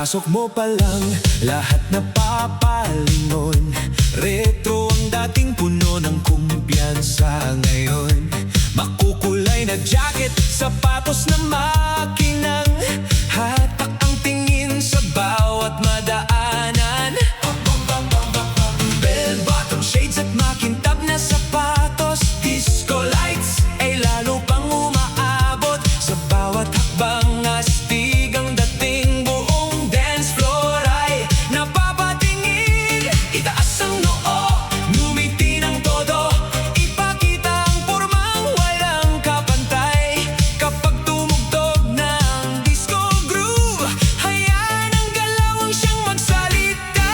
Pagpasok mo pa lang, lahat napapalingon. Retro ang dating puno ng kumpiyansa ngayon. Makukulay na jacket, sapatos na makinang hatak ang tingin sa bawat madaanan. Bell-bottom shades at makintab na sapatos. Disco lights ay lalo pang umaabot sa bawat hakbang. Astig ang dating, buong dance floor ay napapatingin. Itaas ang noo, ngumiti ng todo, ipakita ang pormang walang kapantay. Kapag tumugtog ng disco groove, hayaan ang galawang siyang magsalita.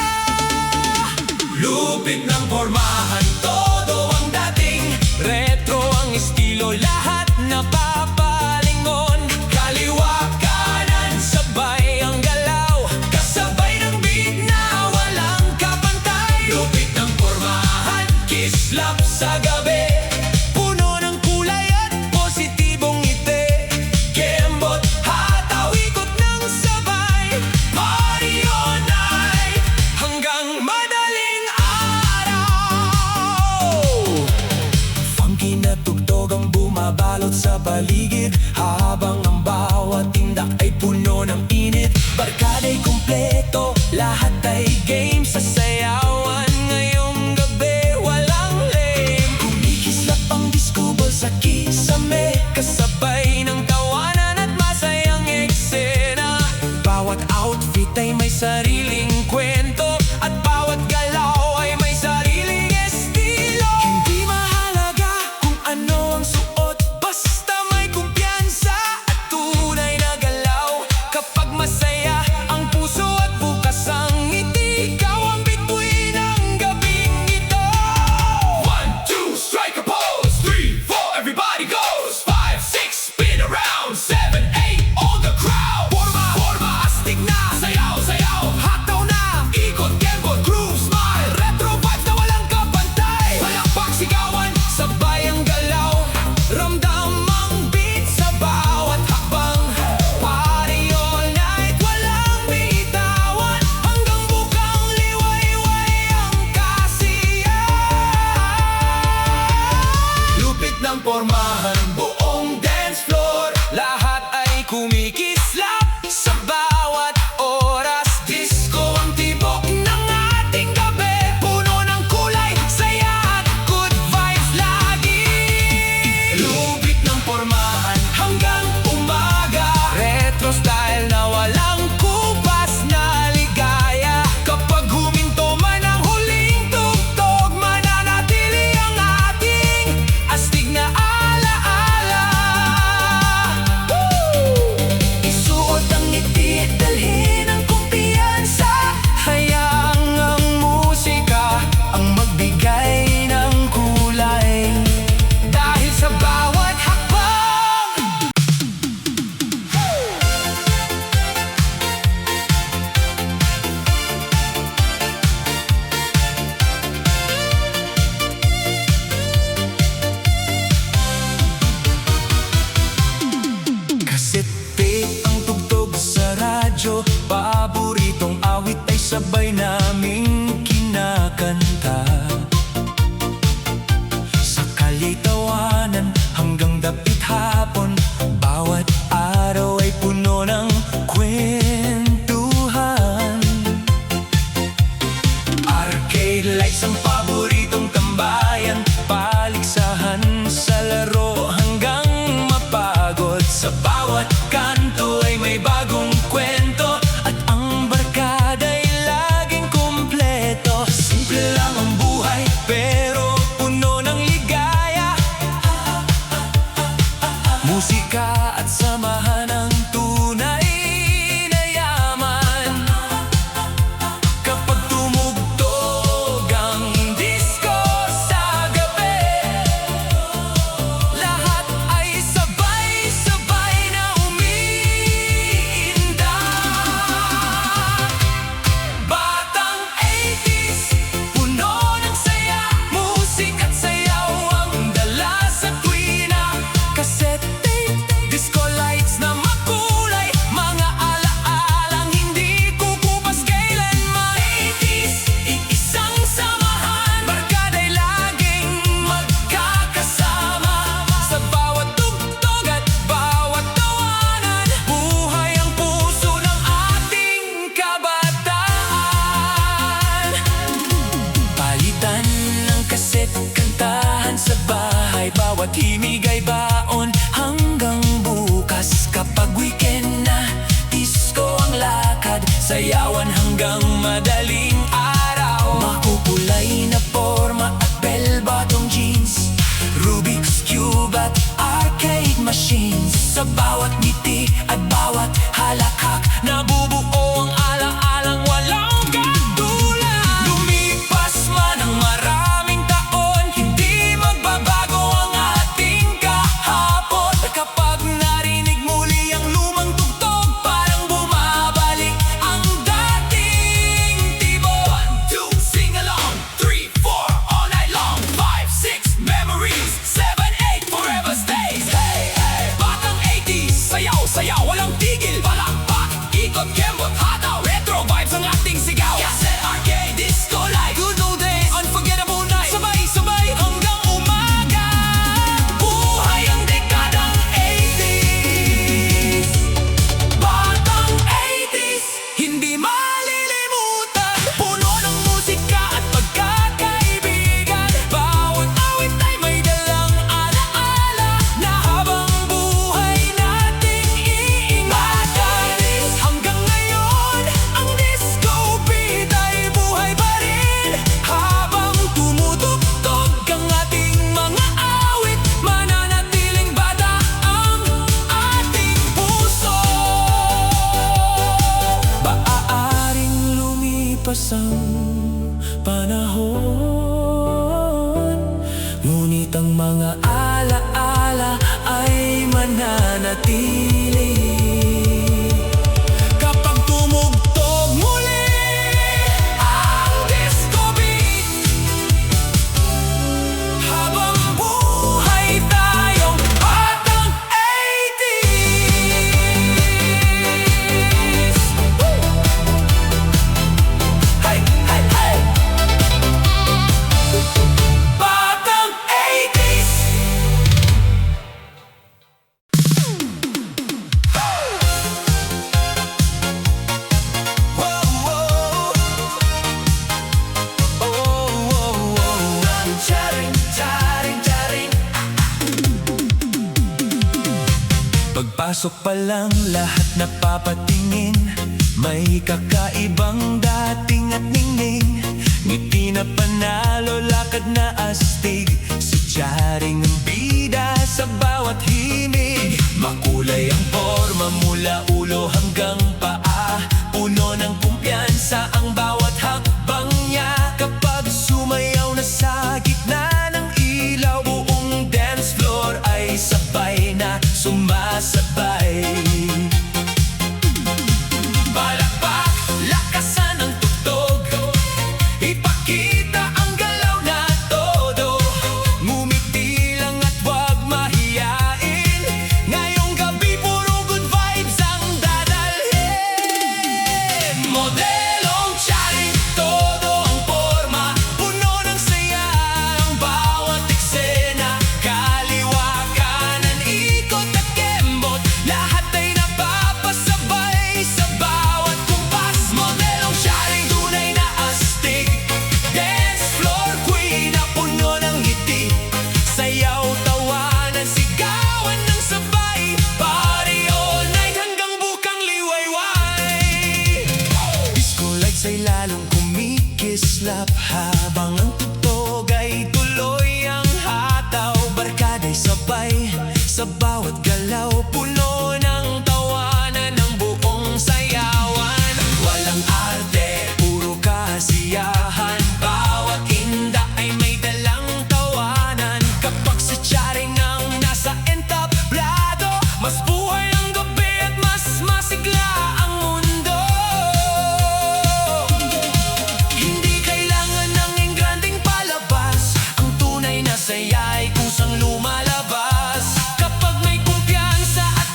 Lupit ng pormahan, todo ang dating. Retro ang estilo, lahat napapalingon. Kaliwa kanan, sabay ang galaw, kasabay ng beat na walang kapantay. Lupit ng pormahan, kislap sa gabi, puno ng kulay at positibong ngiti. Kembot, hataw, ikot ng sabay, party all night hanggang madaling araw. Funky na tugtog ang bumabalot sa paligid, habang ang bawat tindak ay puno ng init. Barkada'y kumpleto, lahat ay game sa sayawan. Ngayong gabi walang lame, kumikislap ang disco ball sa kisame, kasabay ng tawanan at masayang eksena. Bawat outfit ay may sariling kwento, at bawat galaw ay may sariling estilo. Hindi mahalaga kung ano ang suot, basta may kumpiyansa at tunay na galaw. Kapag masaya ang puso at bukas ang ngiti, ikaw ang bituin ng gabing ito. 1, 2, strike a pose. 3, 4, everybody goes. 5, 6, spin around. 7, 8, all the crowd. Forma, forma, astig na, sayaw, sayaw, hataw na, ikot, kembot, groove, smile. Retro vibes na walang kapantay, palakpak, sigawan, sabay ang galaw. Ramdam ang beat sa bawat hakbang. Party all night, walang bitawan, hanggang bukang liwayway ang kasiyahan. Lupit ng pormahan, buong dance floor, lahat ay kumikislap sa bawat oras. Disco ang tibok ng ating gabi, puno ng kulay, saya at good vibes lagi. Lupit ng pormahan hanggang umaga, retro style na walang kubas na ligaya. Kapag huminto man ang huling tugtog, mananatili ang ating astig na alaala. Isuot ang ngiti, dalhin ang kumpiyansa, hayaang ang musika ang magbigay ng kulay. Dahil sa bawat hakbang, kaset tape ang tugtog sa radyo, paboritong awit ay sabay naming kinakanta. Sa kalya'y tawanan hanggang dapit hapon, bawat araw ay puno ng kwentuhan. Arcade lights ang paboritong tambayan, paligsahan sa laro hanggang mapagod. Sa bawat kanto ay may bagong kwento, at ang barkada'y laging sayawan hanggang madaling araw. Makukulay na forma at bell-bottom jeans, Rubik's Cube at arcade machines. Sa bawat ngiti at bawat halakhak, nabubuo ang ala-alang walang katulad. Lumipas man ang maraming taon, hindi magbabago ang ating kahapon. Kapag narinig muli ang lumang tugtog, parang bumabalik ang dating tibok. 1, 2, sing along. 3, 4, all night long. 5, 6, memories. 7, 8, forever stays. Hey, hey, batang 80s, sayaw, sayaw, walang tigil. Palakpak, ikot, kembot, hataw, retro vibes ang ating sigaw. Cassette, arcade, disco light, good old days, unforgettable night. Sabay, sabay hanggang umaga. Buhay ang dekadang 80s. Batang 80s, hindi malilimutan. Puno ng musika at pagkakaibigan. Bawat awit ay may dalang alaala na habang buhay nating iingatan. Hanggang ngayon, ang disco beat ay buhay pa rin. Habang tumutugtog ang ating mga awit, mananatiling bata ang ating puso. Maaaring lumipas ang panahon, ngunit ang mga ala-ala ay mananatili. Kapag tumugtog muli ang disco beat, habang buhay tayong batang 80s. Hey, hey, hey! Batang 80s. Whoa, whoa. Oh, oh, oh. Charing, charing, charing. Pagpasok pa lang lahat napapatingin, may kakaibang dating at ningning. Ngiti na panalo, lakad na astig, si Charing ang bida sa bawat himig. Makulay ang forma mula ulo hanggang paa, puno ng kumpiyansa ang bawat hakbang niya. Kapag sumayaw na sa gitna ng ilaw, buong dance floor ay sabay na sumasabay. Palakpak, lakasan ang tugtog, ipakita ang galaw na todo. Ngumiti lang at wag mahiyain, ngayong gabi puro good vibes ang dadalhin. Modelong Charing, todo ang forma, puno ng saya ang bawat eksena. Kaliwa, kanan, ikot at kembot, lahat ay napapasabay sa bawat kumpas. Modelong Charing, tunay na astig, dance floor queen na puno ng ngiti. Sayaw, tawanan, sigawan ng sabay, party all night hanggang bukang liwayway. Disco lights ay lalong kumikislap, habang ang tugtog ay tuloy ang hataw. Barkada'y sabay sa bawat galaw, puno ng tawanan ng buong sayawan. Walang arte, puro kasiyahan, bawat inda ay may dalang tawanan. Kapag si Charing ang nasa entablado, mas buhay ang gabi at mas masigla ang mundo. Hindi kailangan ng engrandeng palabas, ang tunay na saya ay kusang lumalabas. Kapag may kumpiyansa at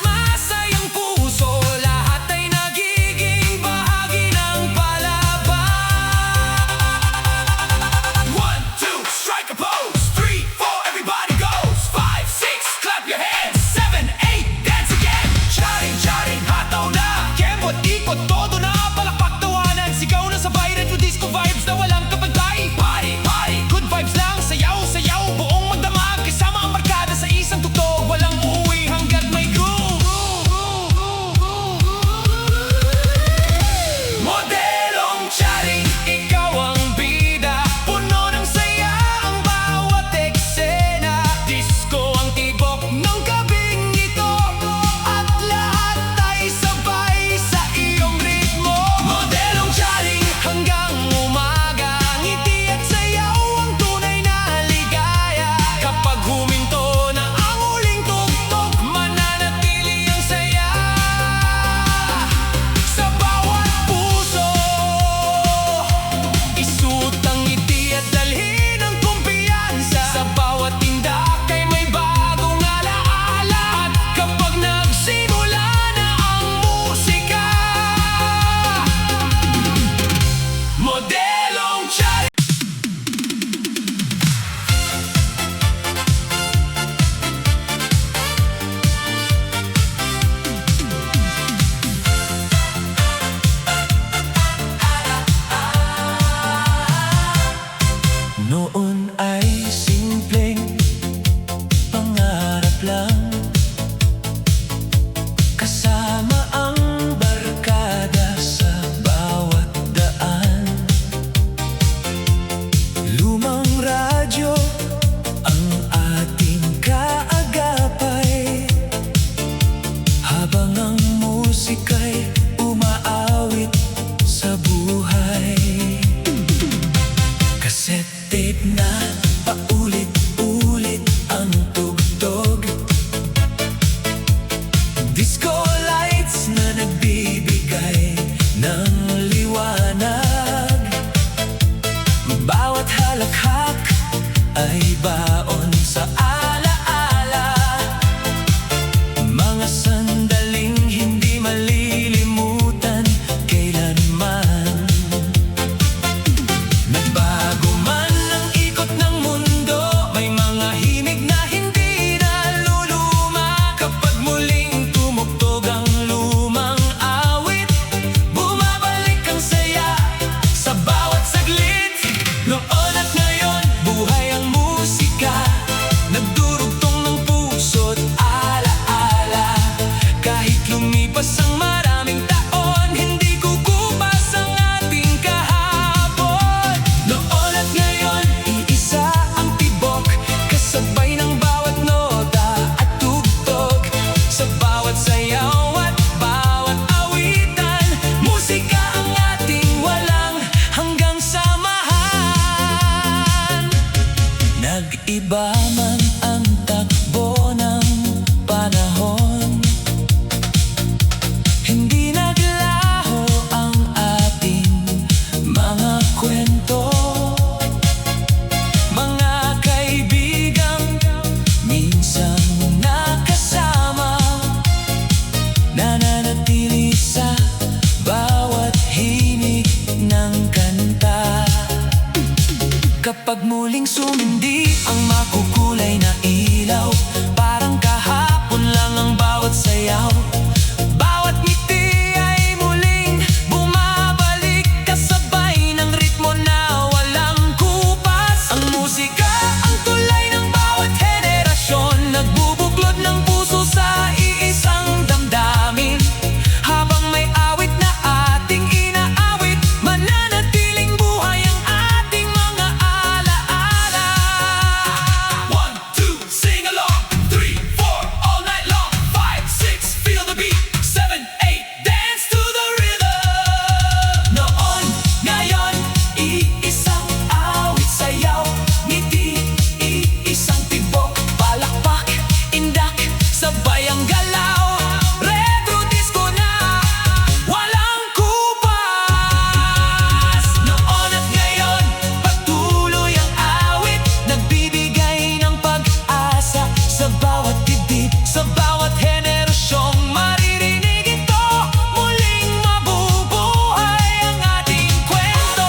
ng liwanag. Bawat halakhak ay baon sa alaala, mga sandaling hindi malilimutan kailanman. Nagbago man ang ikot ng mundo, may mga himig na hindi naluluma. Kapag muling tumugtog ang lumang awit, bumabalik ang saya sa bawat saglit. Noon at ngayon, buhay ang musika, nagdurugtong ng puso't alaala. Kahit lumipas ang maraming taon, hindi kukupas ang ating kahapon. Noon at ngayon, iisa ang tibok, kasabay ng bawat nota at tugtog. Sa bawat sayaw at bawat awitan, musika ang ating walang hanggang samahan. Nag-iba man ang takbo ng panahon, hindi naglaho ang ating mga kwento. Mga kaibigang minsan nakasama, nananatili sa bawat himig ng kanta. Kapag muling sumindi ang makukulay na ilaw, parang kahapon lang ang bawat sayaw. Bawat ngiti ay muling bumabalik, kasabay ng ritmo na walang kupas. Ang musika ang tulay ng bawat henerasyon, nagbubuklod ng puso sa iisang damdamin. Habang may awit na ating inaawit, mananatiling buhay ang ating mga alaala. 1, 2, sing along. 3, 4, all night long. 5, 6, feel the beat. 7, 8, dance to the rhythm. Noon, ngayon, iisang awit, sayaw, ngiti, iisang tibok, palakpak, indak, sabay ang galaw. Retro disco na walang kupas. Noon at ngayon, patuloy ang awit, nagbibigay ng pag-asa sa bawat dibdib, sa bawat henerasyong maririnig ito. Muling mabubuhay ang ating kwento.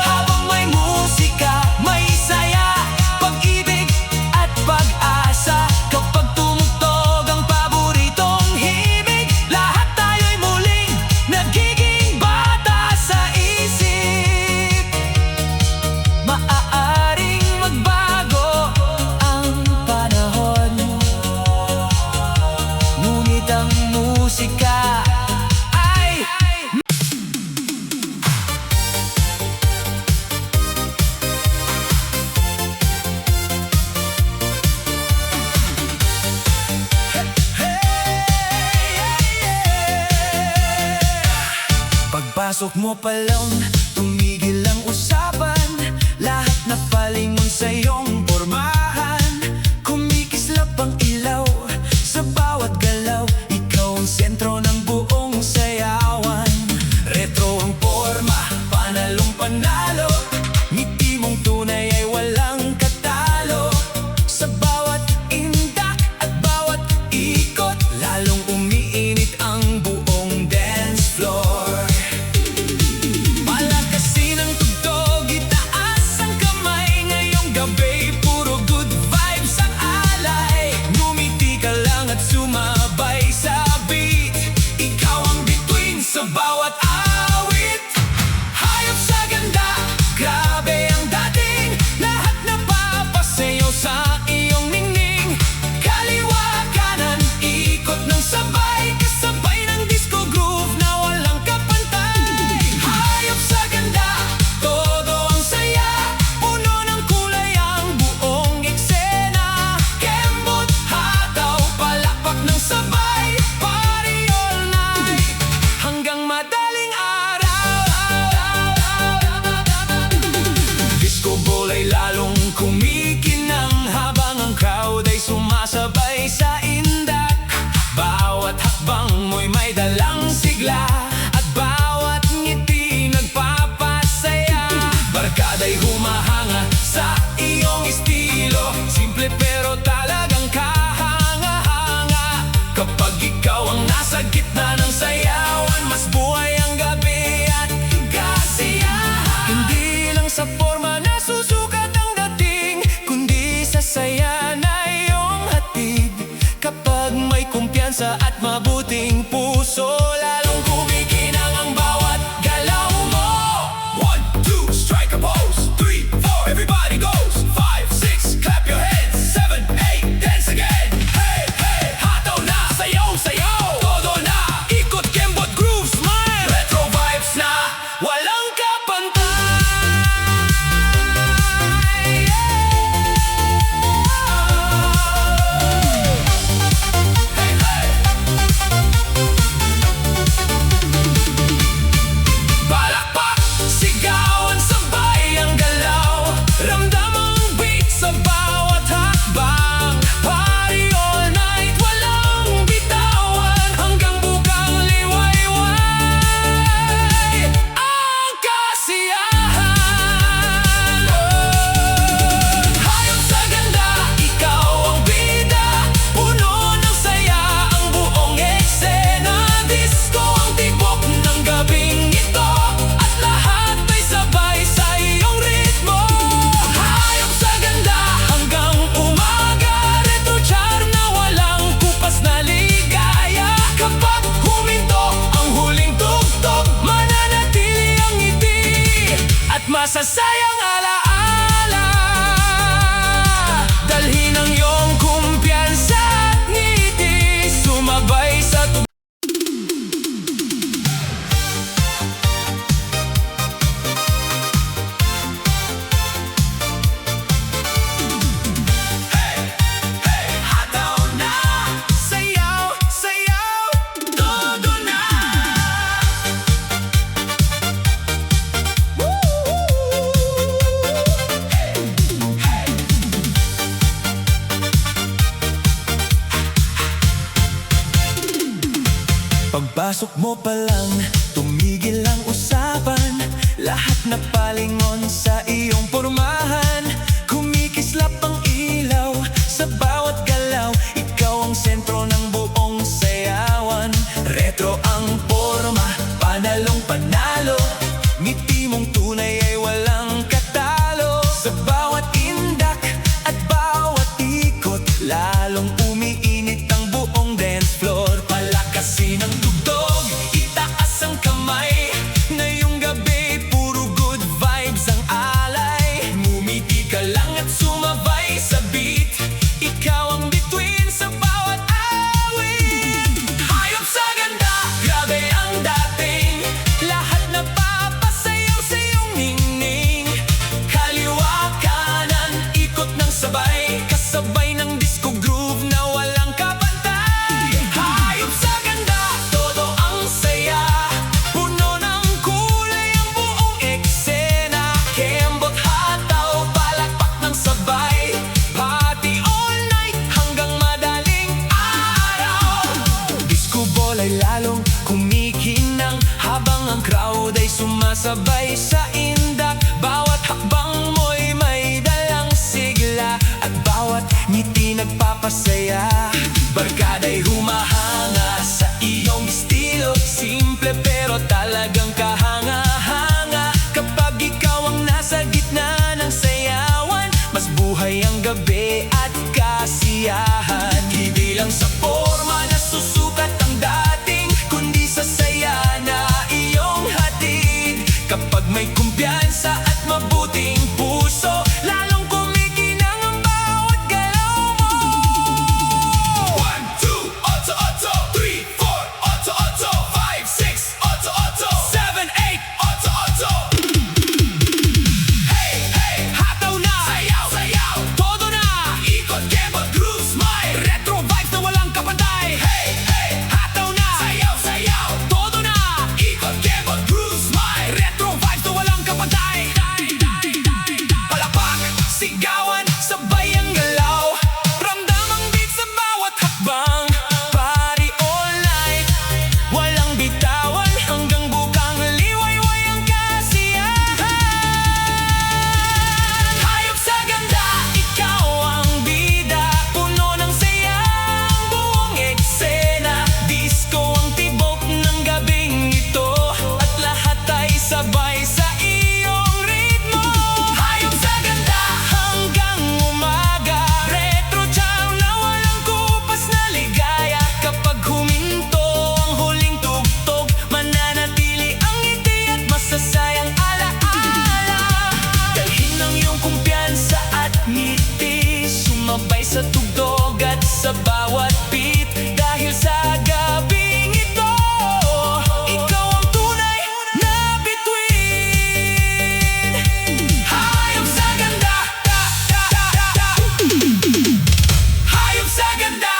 Habang may musika, may saya, pag-ibig at pag-asa. Kapag tumugtog ang paboritong himig, lahat tayo'y muling nagiging bata sa isip. Maaaring magbago ang panahon, ngunit ang musika ay pagpasok mo pa lang, tumigil ang usapan. Lahat na palingon sa iyong pormahan. Kumikislap ang ilaw sa bawat galaw, ikaw ang sentro ng buong sayawan. Retro ang porma, panalong panalo, ngiti mong tunay ay walang katalo. Sa bawat indak at bawat ikot, lalong umiinit ang buong dance floor. Palakasin masasayang alaala. Dalhin ang iyong kumpiyansa at ngiti, sumabay sa hataw na, sayaw, sayaw, todo na. Pagpasok mo pa lang, tumigil ang usapan. Lahat na palingon sa iyong pormahan. Kumikislap ang ilaw sa bawat galaw. Ikaw ang sentro ng buong sayawan. Retro ang porma, panalong panalo. Ngiti mong tunay ay walang katalo. Sa bawat indak at bawat ikot, lalong umiinit ang buong dance floor. Palakasin ang tugtog, itaas ang kamay. Ngayong gabi, puro good vibes ang alay. Ngumiti ka lang at sumabay sa beat. Ikaw ang bituin sa bawat awit. Hayop sa ganda, grabe ang dating. Lahat napapasayaw sa iyong ningning. Kaliwa kanan, ikot ng sabay. Kasabay ng disco groove na walang kapantay. Hayop sa ganda, todo ang saya. Puno ng kulay ang buong eksena. Kembot hataw, palakpak ng sabay. Party all night hanggang madaling araw. Disco ball ay lalong kumikinang, habang ang crowd ay sumasabay sa indak. Bawat hakbang mo'y may dalang sigla, at bawat ngiti nagpapasaya. Barkada'y humahanga sa iyong estilo. Simple pero talagang kahanga-hanga. Kapag ikaw ang nasa gitna ng sayawan, mas buhay ang gabi at kasiyahan. Di lang sa forma na susukat ang dating, kundi sa saya na iyong hatid. Kapag may kumpiyansa at mabuting puso, lalong kumikinang ang bawat galaw mo. 1, 2, otto, otto. 3, 4, otto, otto. 5, 6, otto, otto. 7, 8, otto, otto. Hey, hey, hataw na, sayaw, sayaw, todo na. Ikot, kembot, groove, smile. Retro vibes na walang kapantay. Hey, hey, hataw na, sayaw, sayaw, todo na. Ikot, kembot, groove, smile. Retro vibes na walang kapantay. Palapak, sigawan, sabay ang galaw. Ramdam ang beat sa bawat hakbang. Party all night, walang bitawan. Hanggang bukang liwayway ang kasiyahan. Hayop sa ganda, ikaw ang bida. Puno ng saya ang buong eksena. Disco ang tibok ng gabing ito, at lahat ay sabay sa iyong ritmo. Hayop sa ganda, hanggang umaga. Retro chow na walang kupas na ligaya. Kapag huminto ang huling tugtog, mananatili ang ngiti at masasayang alaala. Dalhin ang iyong kumpiyansa at ngiti, sumabay sa tugtog at sa bawat beat. Dahil sa gabing ito, ikaw ang tunay na bituin. Hayop sa ganda, hayop sa ganda.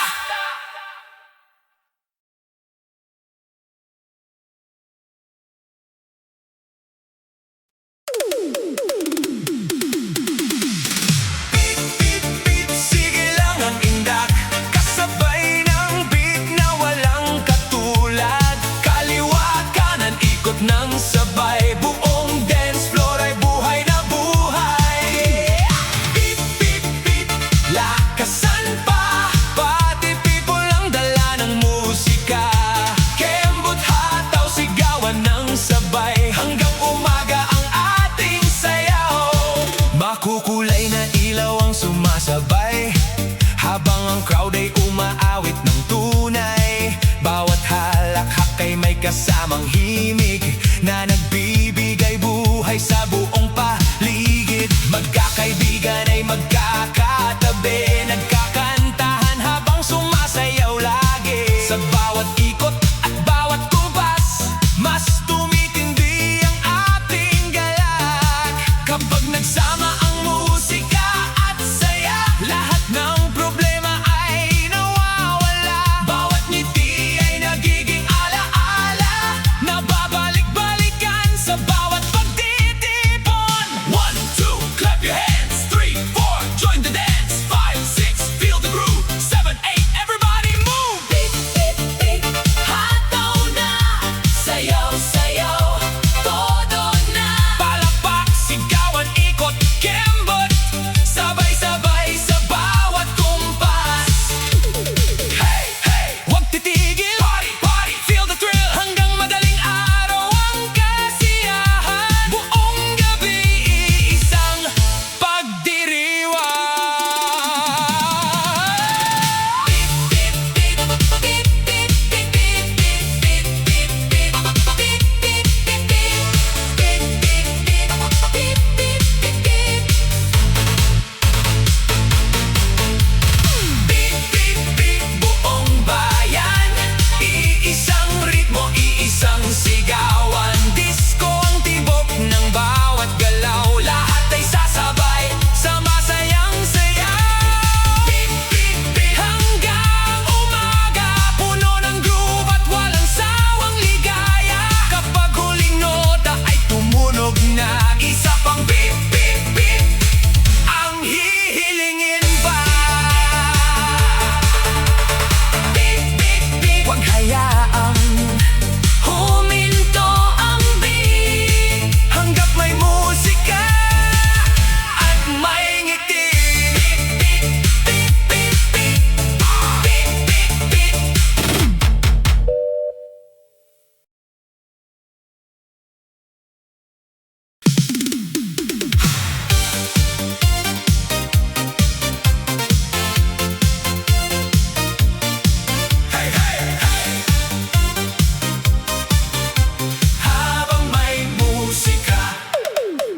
Beat, beat, beat, sige lang ang indak. Kasabay ng beat na walang katulad. Kaliwa kanan, ikot ng sabay. Buong dance floor ay buhay na buhay. Beat, beat, beat, lakasan pa. Party people ang dala ng musika. Kembot hataw, sigawan ng sabay. Hanggang umaga ang ating sayaw. Makukulay na ilaw ang sumasabay, habang ang crowd ay umaawit ng tunay. Bawat halakhak ay may kasamang himig na nagbibigay buhay sa buong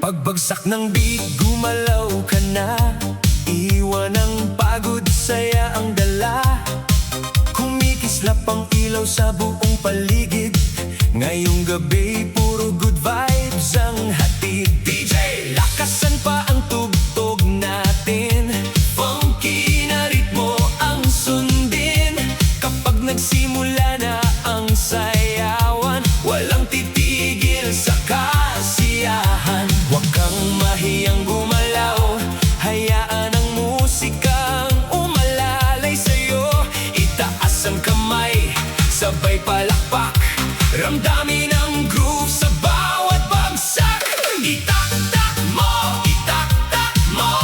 Pagbagsak ng beat, gumalaw ka na. Iwan ang pagod, saya ang dala. Kumikislap ang ilaw sa buong paligid. Ngayong gabi, puro good vibes ang hatid. DJ, lakasan pa ang tugtog natin. Funky na ritmo ang sundin. Kapag nagsimula na ang sayawan, walang titigil sa kasiyahan. Huwag kang mahiyang gumalaw, hayaan ang musikang umalalay sa'yo. Itaas ang kamay, sabay palakpak, ramdamin ang groove sa bawat bagsak. Itaktak mo, itaktak mo,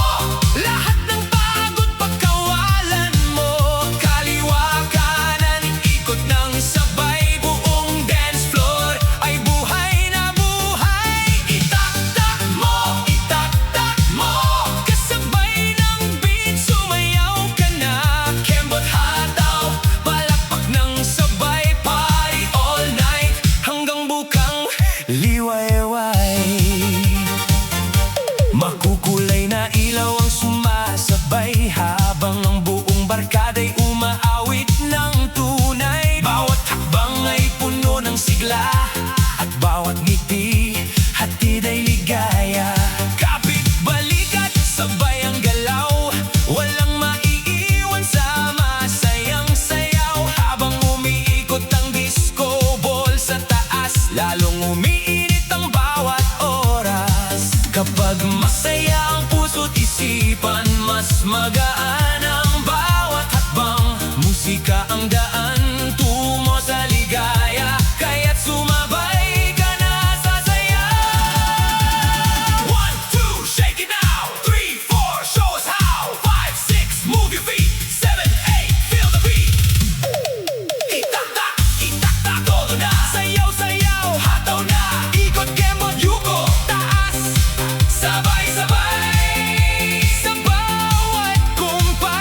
lahat ng pagod pagkawalan mo. Kaliwa kanan, ikot ng sabay, buong dance floor ay buhay na buhay. Itaktak mo, kasabay ng beat, sumayaw ka na. Kembot hataw, palakpak ng sabay, party all night hanggang bukang liwayway. Makukulay na ilaw ang sumasabay, habang ang buong barkada'y umaawit ng tunay. Bawat hakbang ay puno ng sigla, at bawat ngiti hatid ay ligaya. Kapit balikat, sabay ang galaw, walang maiiwan sa masayang sayaw. Habang umiikot ang disco ball sa taas, lalong umiinit ang bawat oras. Kapag masaya ang puso't isipan, mas magaan ang bawat hakbang. Musika ang daan tungo sa ligaya, kaya't sumabay ka na sa saya. 1, 2, shake it now. 3, 4, show us how. 5, 6, move your feet. 7, 8, feel the beat. Itaktak, itaktak, todo na. Sayaw, sayaw, hataw na. Ikot, kembot, yuko, taas, sabay-sabay sa bawat kumpas.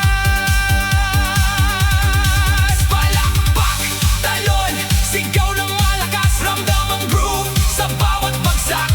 Palakpak, talon, sigaw ng malakas, ramdam ang groove sa bawat bagsak.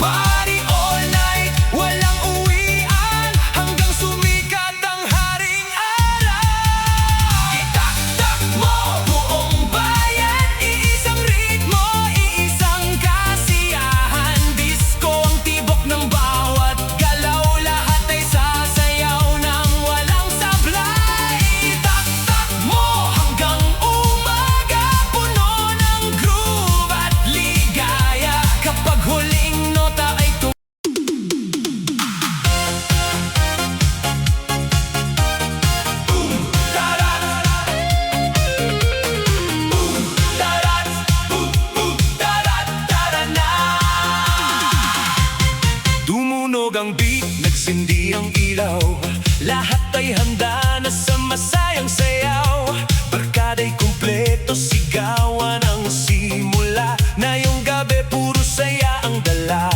Party all night, walang uwian, hanggang sumikat ang haring araw. Itaktak mo, buong bayan, iisang ritmo, iisang kasiyahan. Disco ang tibok ng bawat galaw, lahat ay sasayaw ng walang sablay. Itaktak mo hanggang umaga, puno ng groove at ligaya. Kapag huling nota ay tumunog ang beat, nagsindi ang ilaw, lahat ay handa na sa masayang sayaw. Barkada'y kumpleto, sigawan ang simula. Ngayong gabi, puro saya ang dala.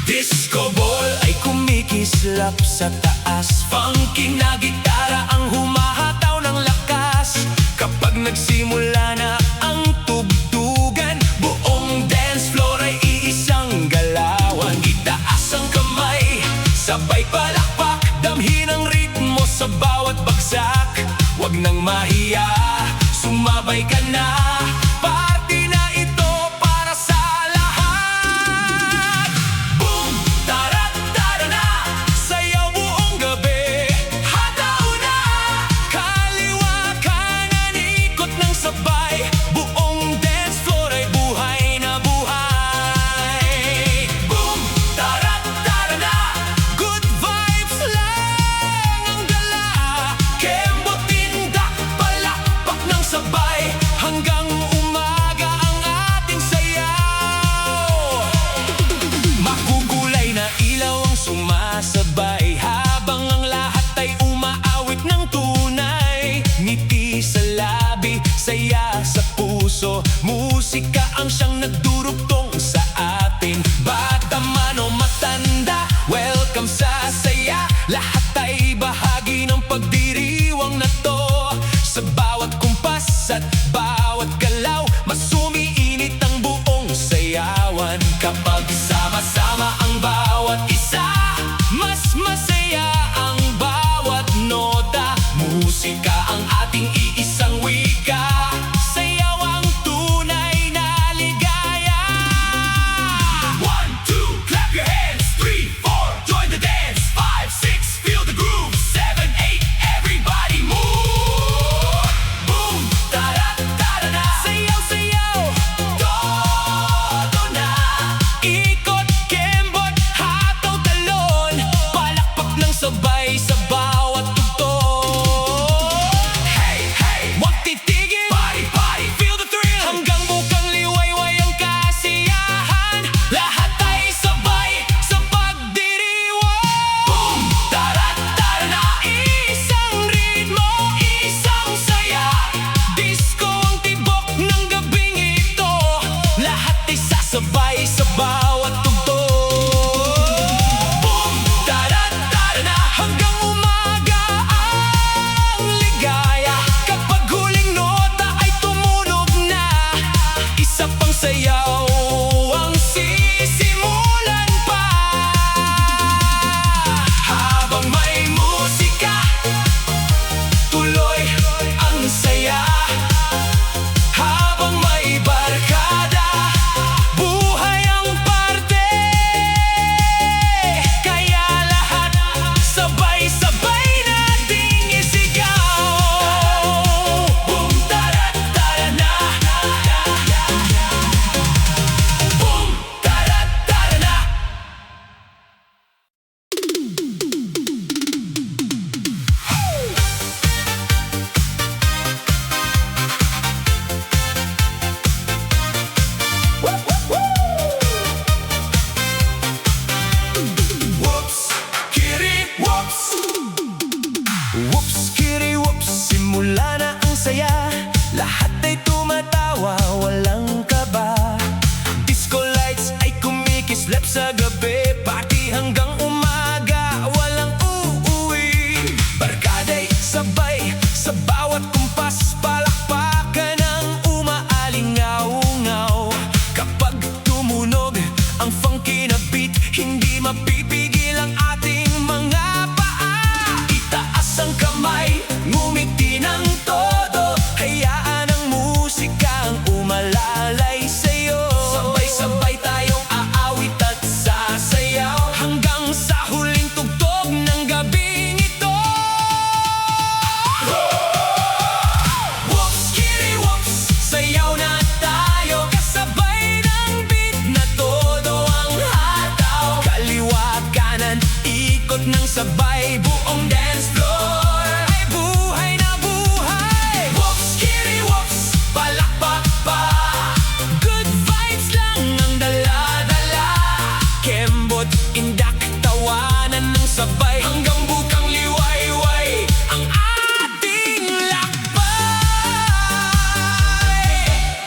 Disco ball ay kumikislap sa taas, funky na gitara ang humahataw ng lakas. Kapag nagsimula na ang tugtugan, buong dance floor ay iisang galawan. Itaas ang kamay, sabay palakpak, damhin ang ritmo sa bawat bagsak. Huwag nang mahiya, sumabay ka na. Party na ito para sa lahat. Boom, tarat, tara na, sayaw buong gabi, hataw na. Kaliwa kanan, ikot ng sabay, buong dance floor ay buhay na buhay. Boom, tarat, tara na, good vibes lang ang dala. Kembot, tindak, palakpak ng sabay, hanggang umaga ang ating sayaw. Makukulay na ilaw ang sumasabay, habang ang lahat ay umaawit ng tunay. Ngiti sa labi, saya sa puso, musika ang siyang nagdurugtong sa atin. Bata man o matanda, welcome sa saya. Lahat ay bahagi ng pagdiriwang na to. Sa bawat kumpas at bawat galaw, mas umiinit ang buong sayawan. Kapag sama-sama sabay sa bawat tugtog. Boom, tarat, tara na, hanggang umaga ang ligaya. Kapag huling nota ay tumunog na, isa pang sayaw ang sisimulan pa. Habang may musika, tuloy ang saya. Habang may barkada, buhay ang parte. Kaya lahat sabay-sabay nating isigaw. Boom, tarat, tara na. Boom, tarat, tara na. Whoops, kitty, whoops. Whoops, kitty, whoops. Simula na ang saya. Lahat ay tumatawa, walang kaba. Disco lights ay kumikislap sa gabi. Party hanggang umaga, walang uuwi. Barkada'y sabay sa bawat kumpas. Palakpakan ang umaalingaw-ngaw. Kapag tumunog ang funky na beat, hindi mapipigil ang ating mga paa. Itaas ang kamay, ngumiti ng todo. Hayaan ang musika ang umalalay sa'yo. Sabay-sabay tayong aawit at sasayaw, hanggang sa huling tugtog ng gabing ito. Whoops, kitty, whoops. Sayaw na tayo, kasabay ng beat na todo ang hataw. Kaliwa, kanan, ikot ng sabay, buong dance floor ay buhay na buhay. Whoops, kitty, whoops. Palakpak pa, good vibes lang ang dala-dala. Kembot, indak, tawanan ng sabay, hanggang bukang liwayway ang ating lakbay.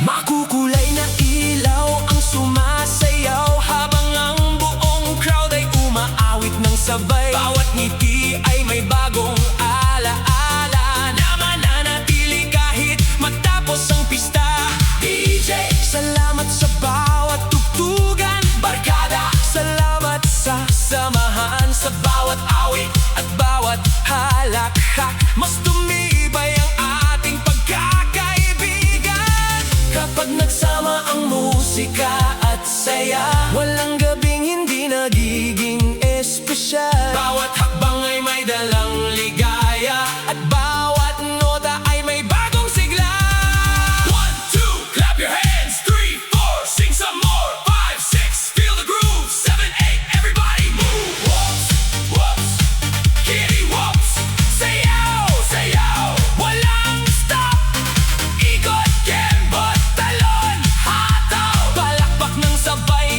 Makukulay na ilaw ang sumasayaw, habang ang buong crowd ay umaawit ng sabay. Bawat ngiti ay may bagong alaala na mananatili kahit matapos ang pista. DJ, salamat sa bawat tugtugan. Barkada, salamat sa samahan. Sa bawat awit at bawat halakhak, mas tumibay ang ating pagkakaibigan. Kapag nagsama ang musika at saya, walang gabing hindi nagiging espesyal. Bawat hakbang ay may dalang ligaya, at bawat nota ay may bagong sigla. 1, 2, clap your hands. 3, 4, sing some more. 5, 6, feel the groove. 7, 8, everybody move. Whoops, whoops, kitty, whoops. Sayaw, sayaw, walang stop. Ikot, kembot, talon, hataw. Palakpak ng sabay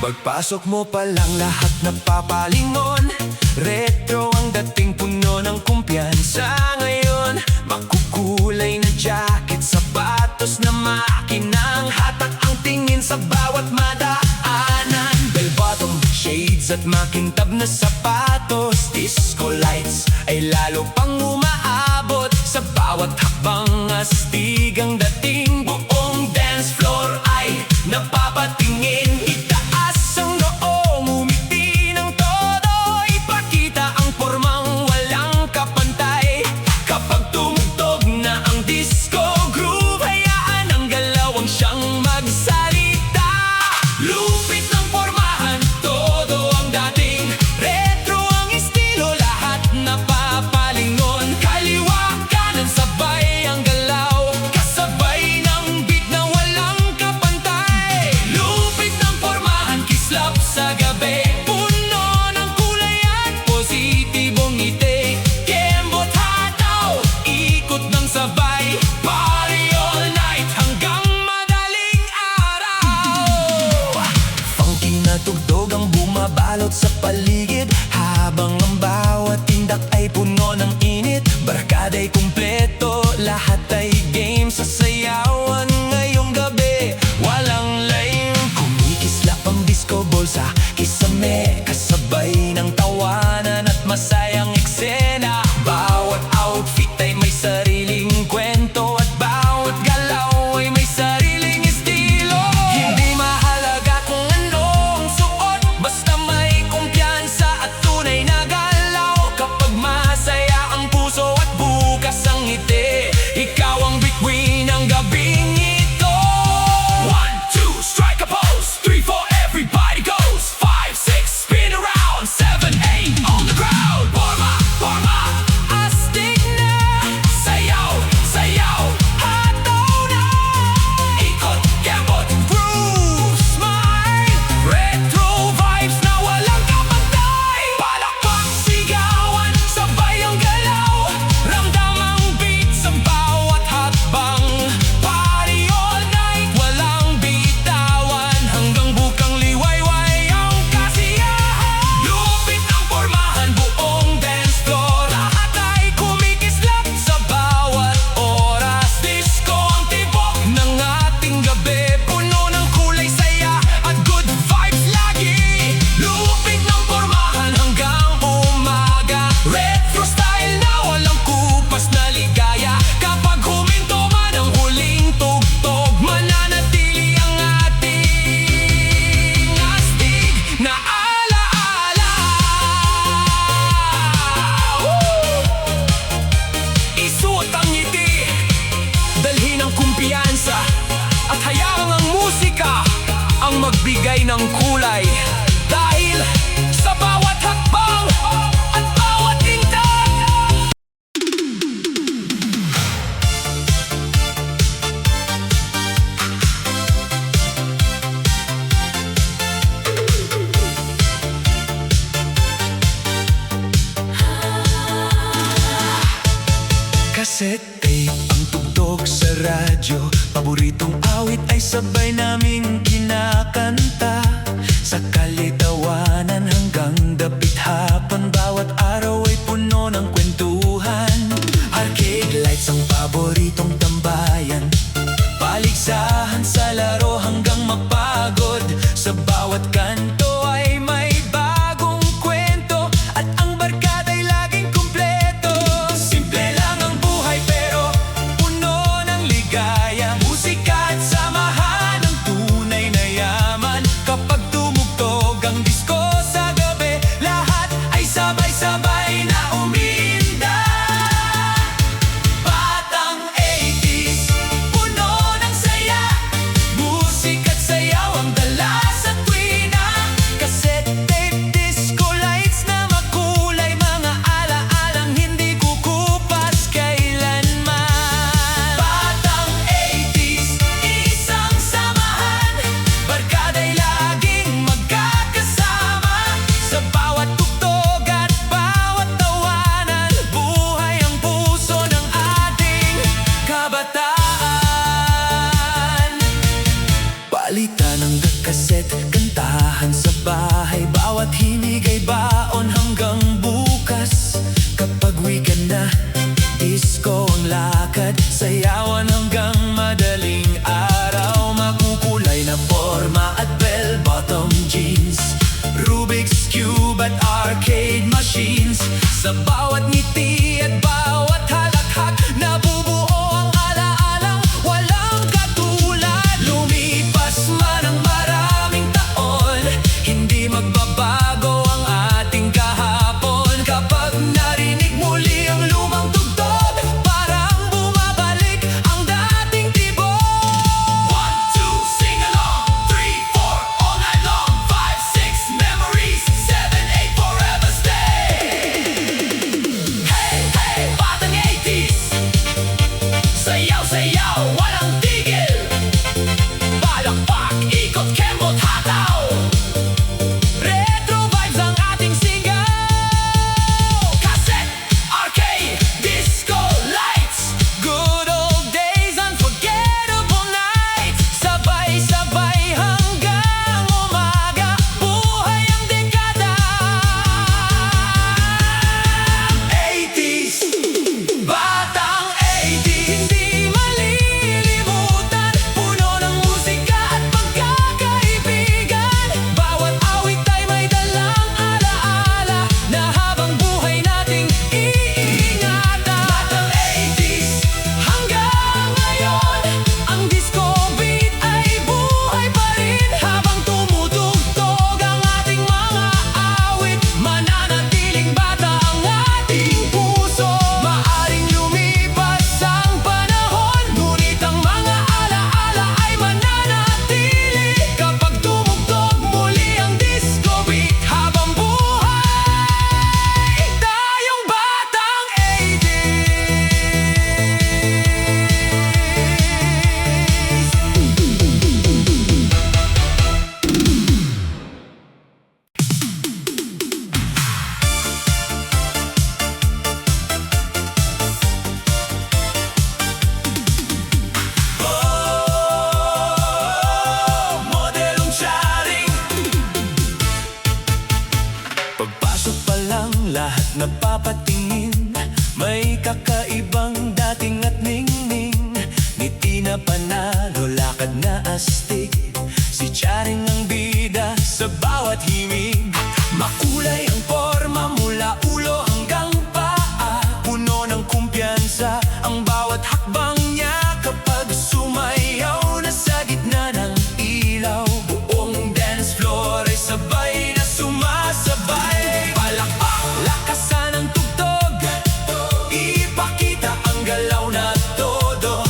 Pagpasok mo pa lang lahat napapalingon. Retro ang dating, puno ng kumpiyansa. Ngayon, makukulay na jacket, sapatos na makinang hatak ang tingin sa bawat madaanan. Bell-bottom shades at makintab na sapatos. Disco lights ay lalo pang umaabot. Sa bawat hakbang astig ang dating. Buong dance floor ay napapatingin. Itaas ang noong, umiti ng todo. Ipakita ang formang walang kapantay. Kapag tumugtog na ang disco groove, hayaan ang galawang siyang magsalita. Lupit ng formahan, todo ang dating. Retro ang estilo, lahat napapalingon. Kaliwa kanan sabay ang galaw, kasabay ng beat na walang kapantay. Lupit ng formahan, kislap sa gabi. Puno ng kulay at positibong ngiti. Kembot hataw, ikot ng sabay. Party all night hanggang madaling araw. Funky na tugtog ang bumabalot sa paligid, habang ang bawat tindak ay puno ng init. Barkada'y kumpleto, lahat ay game. Sasayawan ngayong gabi, walang layong. Kumikislap ang disco ball sa kisame, kasabay ng tawanan at masayang eksena. Bawat outfit ay may sariling kwento, at bawat galaw ay may sariling estilo. Hindi mahalaga kung anong suot, basta may kumpiyansa at tunay na galaw. Kapag masaya ang puso at bukas ang ngiti, ikaw ang bituin ng gabing ito. 1, 2, strike a pose. 3, 4, everybody goes. 5, 6, spin around. 7, 8, on the ground. Forma, forma, astig na. Sayaw, sayaw, hataw na. Ikot, kembot, groove, smile. Retro vibes na walang kapantay. Palakpak, sigawan, sabay ang galaw. Ramdam ang beat sa bawat hakbang. Party all night, walang bitawan. Hanggang bukang liwayway ang kasiyahan. Lupit ng formahan, buong dance floor. Lahat ay kumikislap sa bawat oras. Disco ang tibok ng ating gabi. Puno ng kulay, saya at good vibes lagi. Lupit ng formahan hanggang umaga. Retro style na walang kupas na ligaya. Kapag huminto man ang huling tugtog, mananatili ang ating astig na alaala. Isuot ang ngiti, dalhin ang kumpiyansa, at hayaang ang musika ang magbigay ng kulay. Dahil sa bawat hakbang at bawat tingtad, cassette tape ang tugtog sa radyo. Paboritong awit ay sabay naming kinakanta. Sa kalitawanan hanggang dapit hapon, bawat araw ay puno ng kwentuhan. Arcade lights ang paboritong tambayan. Paligsahan sa laro hanggang mapagod. Sa bawat kanto ay may bagong kwento, at ang barkada'y laging kumpleto. Simple lang ang buhay pero puno ng ligaya. Musika at samahan ang tunay na yaman. Kapag tumugtog ang disco sa gabi, lahat ay sabay-sabay na uminda. Batang 80s, puno ng saya. Musika at sayaw ang dala sa tuwina. Cassette tape, disco lights na makulay. Mga alaalang hindi kukupas kailanman. Batang 80s, isang samahan. Barkada'y laging magkakasama. Sa bawat tugtog at bawat tawanan, buhay ang puso ng ating kabataan. Palitan ng kaset, kantahan Sa bawat ngiti at bawat halakhak, nabubuo ang alaalang walang katulad. Lumipas man ang maraming taon, hindi magbabago ang ating kahapon. Kapag narinig muli ang lumang tugtog, parang bumabalik ang dating tibok. 1, 2, sing along. 3, 4, all night long. 5, 6, memories. 7, 8, forever stay. Hey, hey, batang 80s. Sayaw, sayaw, walang tigil. Palakpak, ikot, kembot, hataw. Retro vibes ang ating sigaw. Cassette, arcade, disco lights. Good old days, unforgettable nights. Sabay-sabay hanggang umaga. Buhay ang dekada. 80s, batang 80s. Hindi malilimutan, puno ng musika at pagkakaibigan. Bawat awit ay may dalang alaala na habang buhay nating iingatan. Batang 80s, hanggang ngayon, ang disco beat ay buhay pa rin. Habang tumutugtog ang ating mga awit, mananatiling bata ang ating puso. Maaring lumipas ang panahon, ngunit ang mga alaala ay mananatili. Kapag tumugtog muli ang disco beat, habang buhay tayong batang 80s. Modelong sharing. Pagpasok pa lang, lahat napapatingin. May kakaibang dating at ningning. Ngiti na panalo, lakad na astig. Si Charing ang bida sa bawat himig. Makulay ang forma mula ulo hanggang paa. Puno ng kumpiyansa ang bawat hakbang niya. Kapag sumayaw na sa gitna ng ilaw, buong dance floor ay sabay na sumasabay. Palakpak, lakasan ang tugtog, ipakita ang galaw na todo.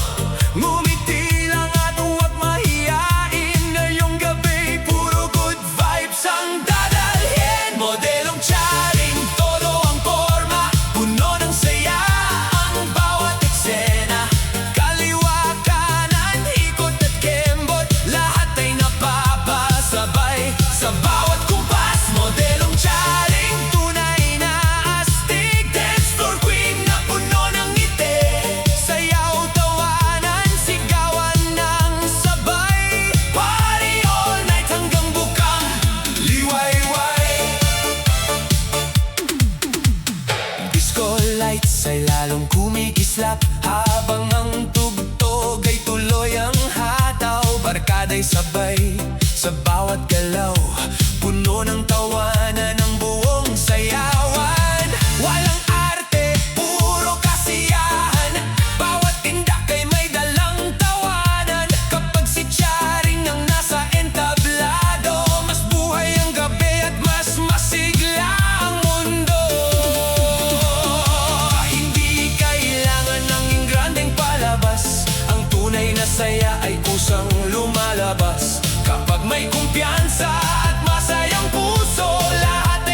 Ngumiti lang at huwag mahiyain. Ngayong gabi, puro good vibes ang dadalhin. Modelong Charing, todo ang forma, puno ng saya ang bawat eksena. Kaliwa, kanan, ikot at kembot, lahat ay napapasabay sa bawat kumpas. Modelong Charing, tunay na astig. Dance floor queen na puno ng ngiti. Sayaw, tawanan, sigawan ng sabay. Party all night hanggang bukang liwayway. Disco lights ay lalong kumikislap, habang ang tugtog ay tuloy ang hataw. Barkada'y sabay sa bawat galaw, puno ng tawanan ng buong sayawan. Walang arte, puro kasiyahan. Bawat tindak ay may dalang tawanan. Kapag si Charing ang nasa entablado, mas buhay ang gabi at mas masigla ang mundo. Hindi kailangan ng ingrandeng palabas, ang tunay na saya ay kusang lumalabas. Kapag may kumpiyansa at masayang puso, lahat ay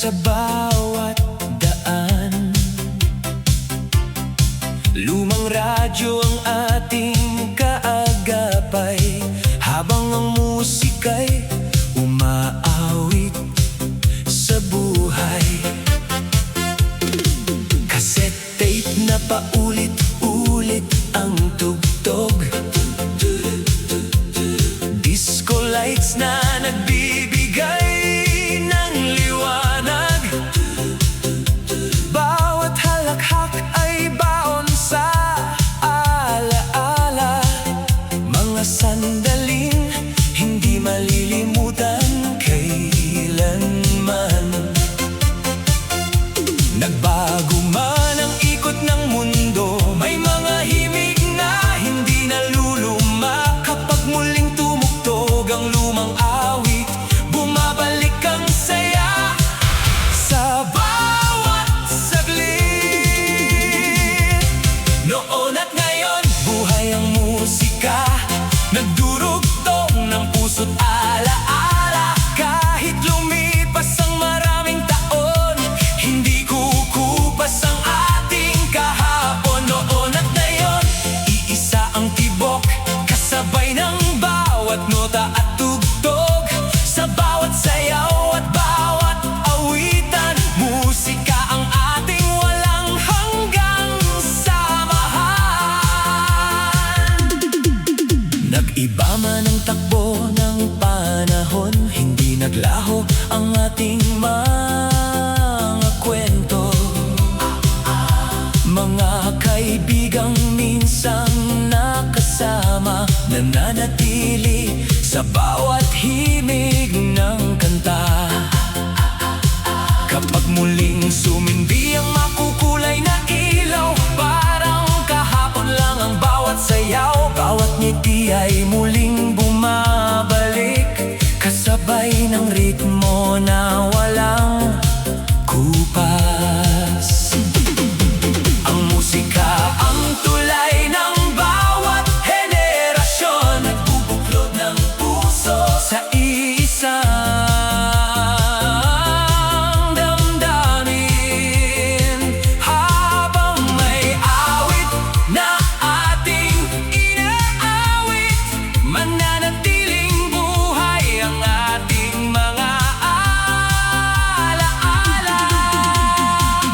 sa bawat daan. Lumang radyo ang ating kaagapay, habang ang musika'y umaawit sa buhay. Cassette tape na paulit-ulit ang tugtog, disco lights na nagbibigay ng liwanag. Bawat halakhak ay baon sa alaala, mga sandaling hindi malilimutan kailanman. Nagbago man ang ikot ng mundo, may mga himig na hindi naluluma. Kapag muling tumugtog ang lumang awit, bumabalik ang saya sa bawat saglit. Noon at ngayon, buhay ang musika, nagdurugtong ng puso't alaala. Kahit lumipas ang maraming taon, hindi kukupas ang ating kahapon. Noon at ngayon, iisa ang tibok, kasabay ng bawat nota at tugtog. Sa bawat sayaw at bawat awitan, musika ang ating walang hanggang samahan. Nag-iba man ang takbo ng panahon, hindi naglaho ang ating mga kwento. Mga kaibigang minsang nakasama, nananatili sa bawat himig ng kanta. Kapag muling sumindi ang makukulay na ilaw, parang kahapon lang ang bawat sayaw. Bawat ngiti ay muling bumabalik, kasabay ng ritmo na walang kupas. Ang musika ang tulay ng bawat henerasyon, nagbubuklod ng puso sa isang damdamin. Habang may awit na ating inaawit, mananatiling buhay ang ating mga alaala.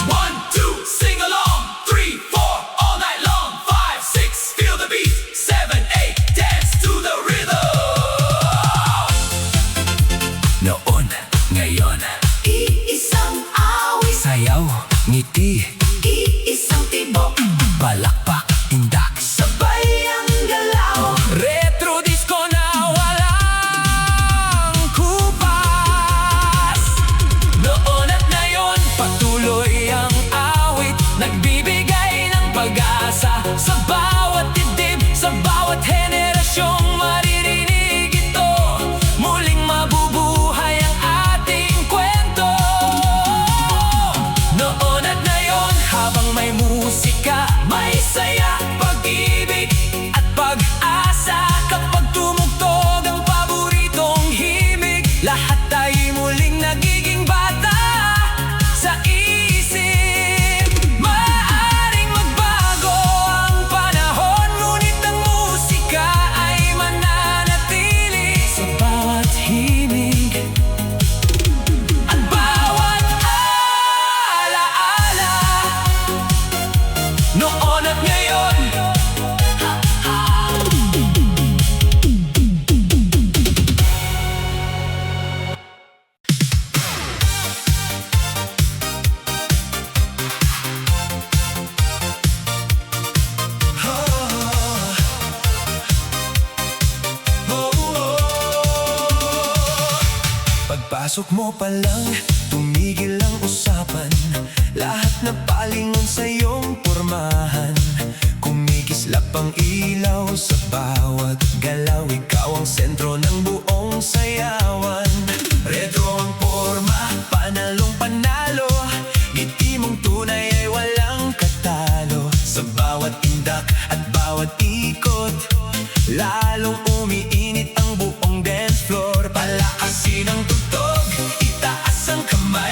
1, 2, sing along. 3, 4, all night long. 5, 6, feel the beat. 7, 8, dance to the rhythm. Noon, ngayon, iisang awit, sayaw, ngiti, iisang tibok, palakpak, indak, sabay ang galaw. Retro disco na walang kupas. Noon at ngayon, patuloy ang awit, nagbibigay ng pag-asa sa bawat dibdib, sa bawat henerasyong maririnig ito. Muling mabubuhay ang ating kwento. Noon at ngayon, habang may musika, may saya, pag-ibig at pag-asa. Kapag tumugtog ang paboritong himig, lahat ay muling nagiging bata sa isip. Maaaring magbago ang panahon, ngunit ang musika ay mananatili sa bawat himig at bawat alaala. Noon at ngayon, pagpasok mo pa lang, tumigil ang usapan. Lahat na palingon sa iyong pormahan. Kumikislap ang ilaw sa bawat galaw, ikaw ang sentro ng buong sayawan. Retro ang porma, panalong panalo, ngiti mong tunay ay walang katalo. Sa bawat indak at bawat ikot, lalong umiinit ang buong dance floor. Palakasin ang tugtog, itaas ang kamay.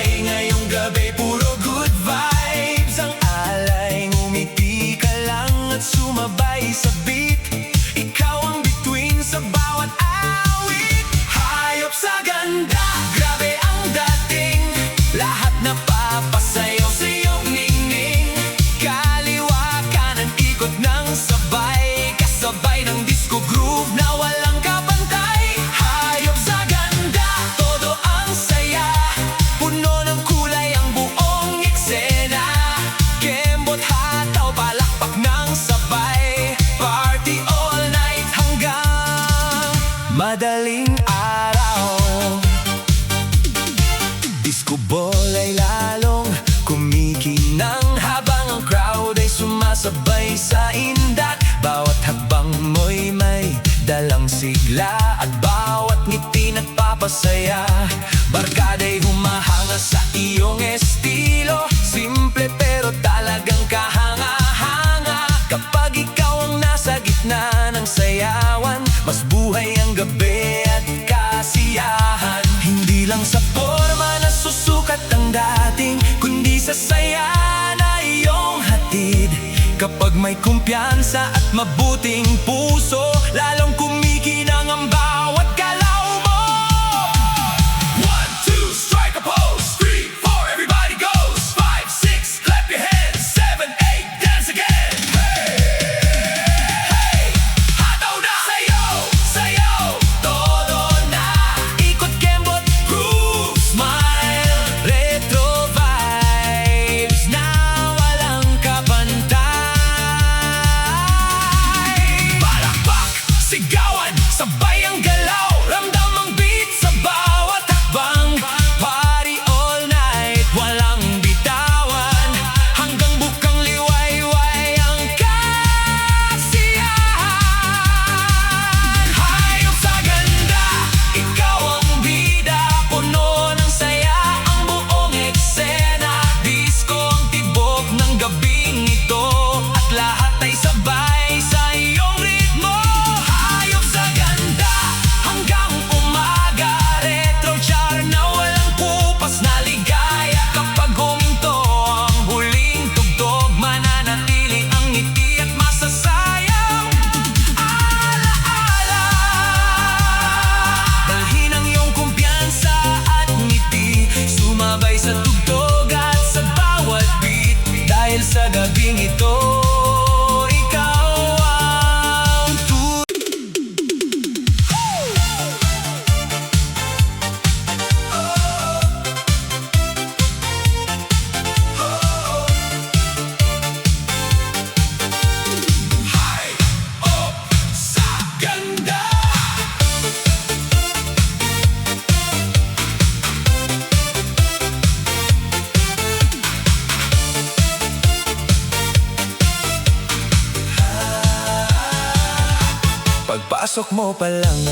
sa indat. Bawat hakbang mo'y may dalang sigla, at bawat ngiti nagpapasaya. Barkada'y humahanga sa iyong estilo, simple pero talagang kahanga-hanga. Kapag ikaw ang nasa gitna ng sayawan, mas buhay ang gabi at kasiyahan. Hindi lang sa forma na susukat ang dating, kundi sa saya na iyong hatid. Kapag may kumpiyansa at mabuting puso, lalong kumikinang ang bawat galaw mo. 1, 2, strike a pose. 3, 4, everybody goes. 5, 6, clap your hands. 7, 8, dance again. Hey, hey, hataw na. Sayaw, sayaw, todo na. Ikot, kembot, groove, smile, retro vibes na walang kapantay. Sigawan, sabay ang galaw, ramdam ang beat sa bawat hakbang. Party all night, walang bitawan, hanggang bukang liwayway ang kasiyahan. Hayop sa ganda, ikaw ang bida, puno ng saya ang buong eksena. Disco ang tibok ng gabing ito, at lahat ay sabay sa iyong ritmo. Sa tugtog at sa bawat beat, dahil sa gabing ito, ikaw ang High up sa ganda. Pagpasok mo pa lang,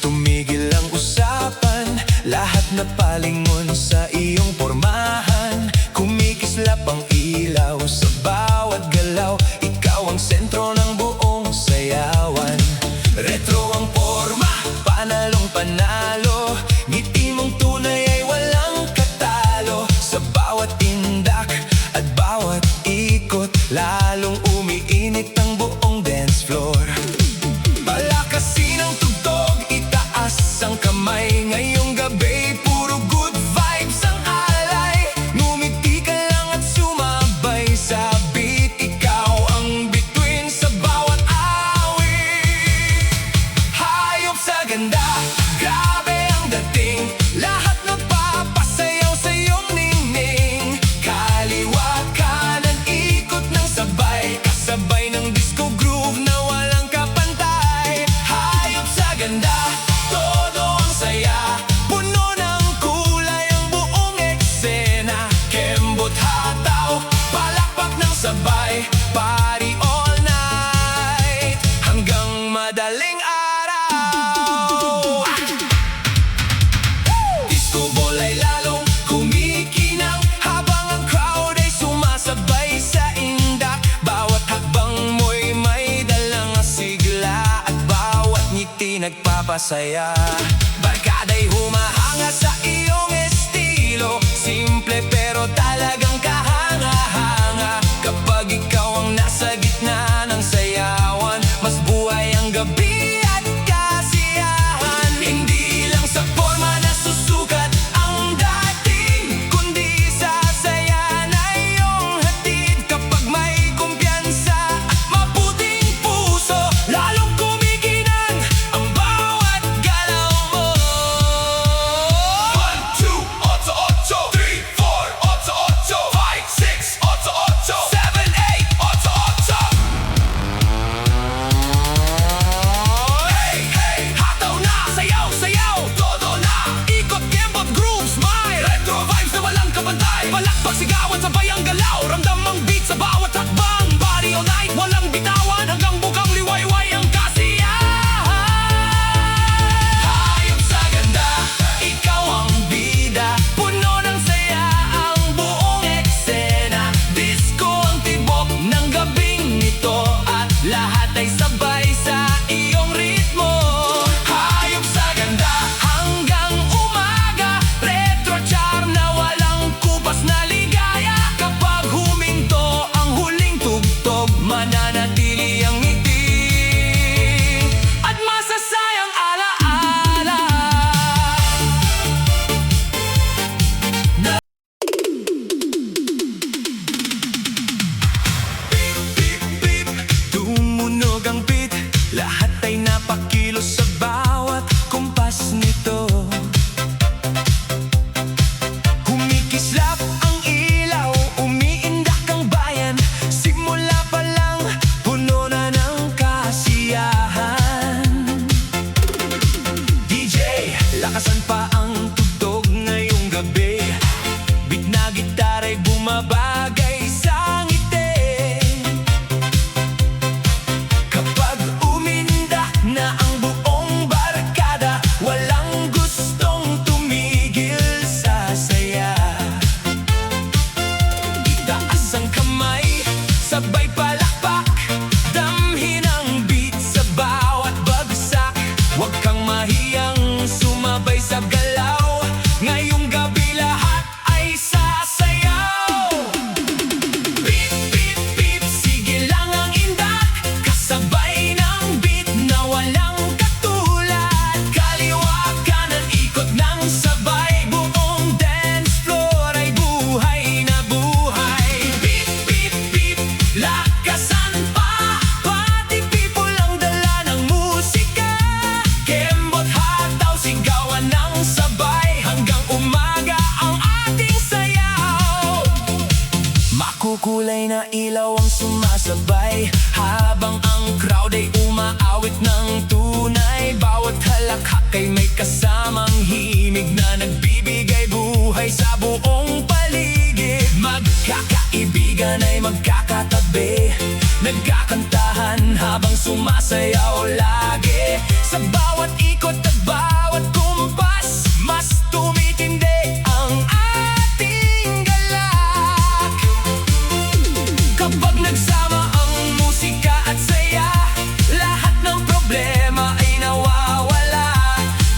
tumigil ang usapan. Lahat na palingon sa iyong pormahan. Kumikislap ang ilaw sa bawat galaw, ikaw ang sentro ng buong sayawan. Retro ang porma, panalong panalo, ngiti mong tunay ay walang katalo. Sa bawat indak at bawat ikot, lalong umiinit ang buong dance floor. Palakasin ang tugtog, itaas ang kamay. Ngayong gabi, puro good vibes ang alay. Ngumiti ka lang at sumabay sa beat, ikaw ang bituin sa bawat awit. Hayop sa ganda, grabe ang dating, lahat nagpapasayaw sa iyong ningning. Kaliwa kanan, ikot ng sabay, kasabay ng disco groove na walang kapantay. Hayop sa ganda, todo ang saya, puno ng kulay ang buong eksena. Kembot, hataw, palakpak ng sabay, party all night, hanggang madaling araw. Disco ball ay lalong kumikinang, habang ang crowd ay sumasabay sa indak. Bawat hakbang mo'y may dalang sigla, at bawat ngiti nagpapasaya. Barkada'y humahanga sa iyong estilo, simple pero talagang kahanga-hanga. Kapag ikaw ang nasa gitna ng sayawan, mas buhay ang gabi at kasiyahan. Hindi lang sa forma na susukat ang dating, kundi sa saya na iyong hatid. Kapag may kumpiyansa at mabuting puso, lalong kumikinang ang bawat galaw mo. 1, 2, 8, 8, 3, 4, 8, 8, 5, 6, 8, 8, 7, 8, 8, 8. Hey, hey, hataw na, sayaw, sayaw, todo na. Ikot, kembot, groove, smile, retro vibes na walang kapantay. Palakpak, sigawan, sabay ang galaw, ramdam ang beat sa bawat hakbang. Party all night, walang bitaw. bumabagay sa ngiti. Kapag umindak na ang buong barkada, walang gustong tumigil sa saya. Itaas ang kamay, sabay palakpak, damhin ang beat sa bawat bagsak. Huwag kang mahiyang sumabay sa galaw, ngayong gabi lahat ay sasayaw. Beep, beep, beep, sige lang ang indak, kasabay ng beat na walang katulad. Kaliwa kanan ikot ng sabay, buong dance floor ay buhay na buhay. Beep, beep, beep, lakasan pa, pati people ang dala ng musika. Kembot hataw, sigawan ng sabay, hanggang umaga ang ating sayaw. Makukulay na ilaw ang sumasabay, habang ang crowd ay umaawit ng tunay. Bawat halakhak ay may kasamang himig na nagbibigay buhay sa buong paligid. Magkakaibigan ay magkakatabi, nagkakantahan habang sumasayaw lagi. Sa bawat ikot at bawat kumpas, mas tumitindi ang ating galak. Kapag nagsama ang musika at saya, lahat ng problema ay nawawala.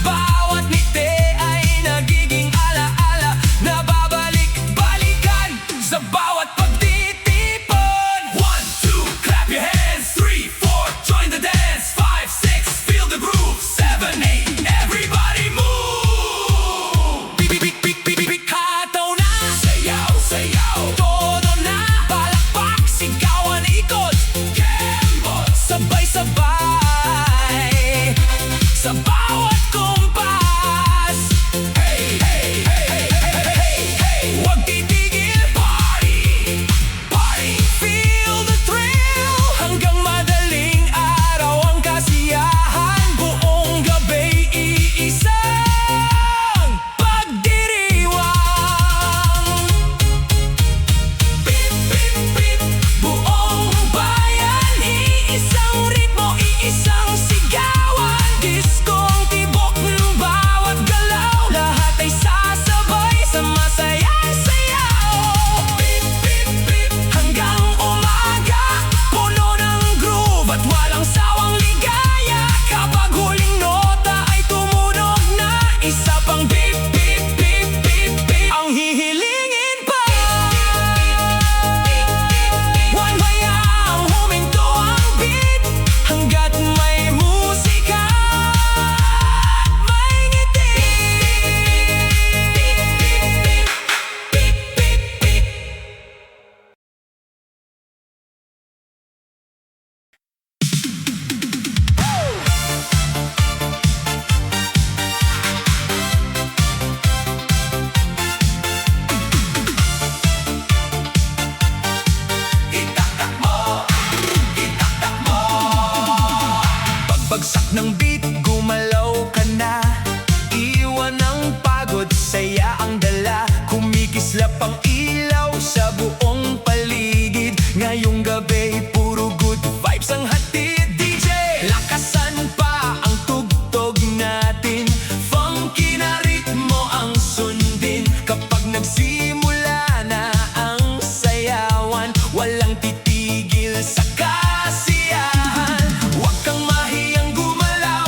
Bawat ngiti ay nagiging alaala, nababalik-balikan sa bawat pagtitipon. 1, 2, clap your hands. 3, 4, join the dance. 5, 6, feel the groove. 7, 8, everybody move. Big hataw na, sayaw, sayaw, todo na, palakpak, sigawan, ikot, kembot, sabay-sabay sa bawat kumpas. Hey, hey, hey, hey, hey, hey, hey, huwag titigil, party, party, feel the thrill, hanggang madaling araw ang kasiyahan. Buong gabi iisang pagdiriwang. Beep, beep, beep, buong bayan, iisang ritmo, iisang sigawan. Diskong tibok ng bawat galaw, lahat ay sasabay sa masayang sayaw. Beep, beep, beep, hanggang umaga, puno ng groove at walang sawang ligaya. Kapag huling nota ay tumunog na, isa pang beep, beep, beep, beep, beep ang hihilingin pa. Huwag hayaang huminto ang beat, hanggat may musika at may ngiti. Beep, beep, beep. Itaktak mo, itaktak mo. Pagbagsak ng beat, gumalaw ka na. Iwan ang pagod, saya ang dala. Kumikislap ang ilaw sa buong paligid. Ngayong gabi, puro good vibes ang hatid. DJ, lakasan pa ang tugtog natin. Funky na ritmo ang sundin. Kapag nagsimula na ang sayawan, walang titigil sa kasiyahan. Huwag kang mahiyang gumalaw,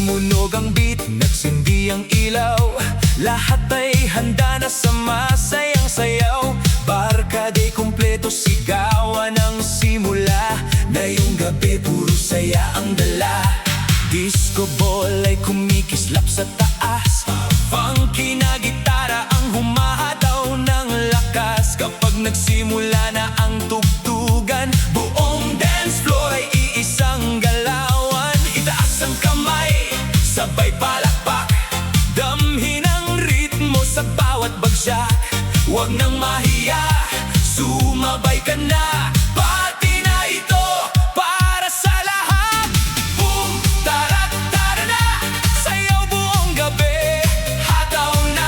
tumunog ang beat, nagsindi ang ilaw, lahat ay handa na sa masayang sayaw. Barkada'y kumpleto, sigawan ang simula, ngayong gabi puro saya ang dala. Disco ball ay kumikislap sa taas, funky na gitara ang humahataw ng lakas. Kapag nagsimula na ang tugtugan, buong dance floor ay iisang galawan. Itaas ang kamay, sabay palakpak, damhin ang ritmo sa bawat bagsak. Huwag nang mahiya, sumabay ka na, pati na ito para sa lahat. Boom, tarat, tara na, sayaw buong gabi, hataw na,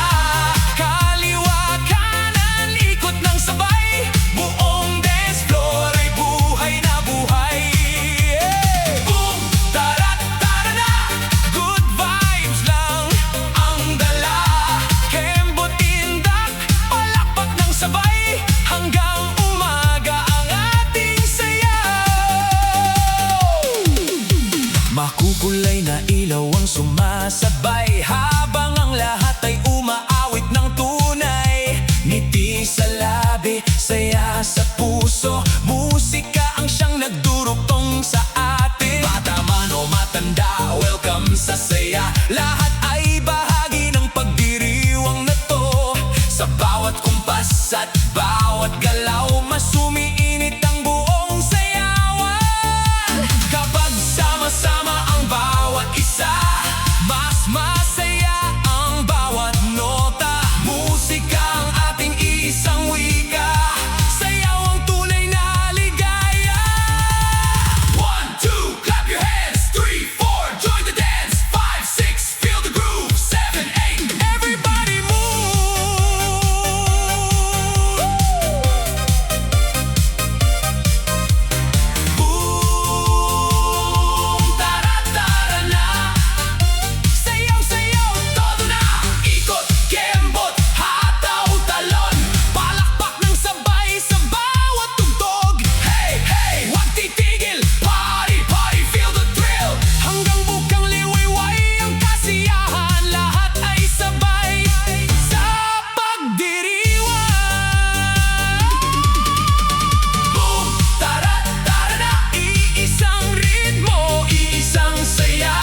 kaliwa kanan, ikot ng sabay, buong dance floor ay buhay na buhay. Boom, tarat, tara na, good vibes lang ang dala, kembot indak, palakpak ng sabay, hanggang umaga ang ating sayaw. Makukulay na ilaw ang sumasabay, habang ang lahat ay umaawit ng tunay. Ngiti sa labi, saya sa puso, musika ang siyang nagdurugtong sa atin. Bata man o matanda, welcome sa saya, lahat ay bahagi ng pagdiriwang na to. Sa bawat kumpas at bawat galaw, mas umiinit ang buong sayawan. Kapag sama-sama ang bawat isa, mas masaya ang bawat nota. Musika ang ating isang wika, sayaw ang tunay na ligaya. 1, 2, clap your hands. 3, 4, join the dance. 5, 6, feel the groove. 7, 8, everybody move. Boom, tara, tara na, sayaw, sayaw, todo na. Ikot, kembot, hataw, talon, palakpak ng sabay sa bawat tugtog. Hey, hey, huwag titigil, party, party, feel the thrill, hanggang bukang liwayway ang kasiyahan. Lahat ay sabay sa pagdiriwang. Boom, tara, tara na, iisang ritmo, iisang saya.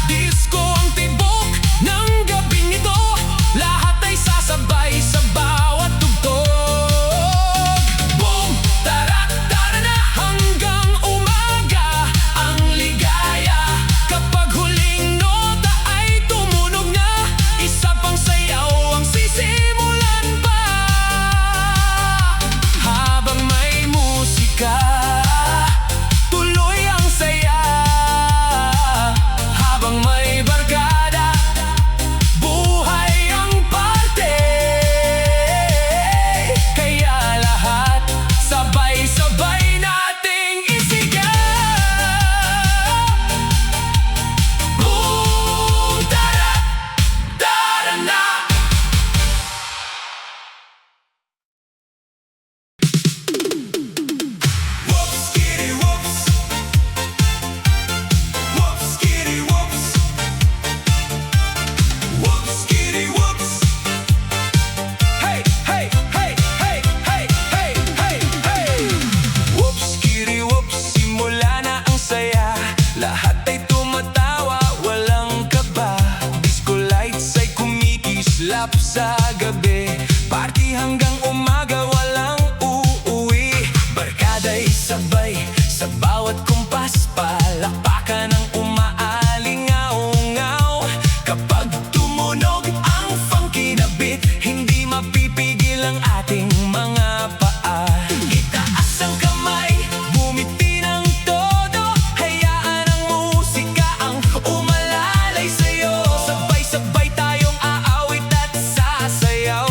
Disco ang tibok ng gabing ito, lahat ay sasabay sa bawat tugtog. Boom, tara, tara na, hanggang umaga ang ligaya. Kapag huling nota ay tumunog na, isa pang sayaw ang sisimulan pa. Habang may musika, tuloy ang saya. Habang may barkada, buhay ang parte. Kaya lahat sabay-sabay nating isigaw. Boom, tara, tara na. Whoops, skitty, whoops. Whoops, skitty, whoops. Whoops, skitty, whoops. Hey, hey, hey, hey, hey, hey, hey, hey. Whoops, skitty, whoops. Simula na ang saya, lahat ay tumatawa, walang kaba. Disco lights ay kumikislap sa gabi, party hanggang umaga, walang uuwi. Barkada'y sabay sa bawat kumpas, palakpakan ang umaalingaw-ngaw. Kapag tumunog ang funky na beat, hindi mapipigil ang ating mga paa. Itaas ang kamay, bumiti ng todo, hayaan ang musika ang umalalay sa'yo. Sabay-sabay tayong aawit at sasayaw.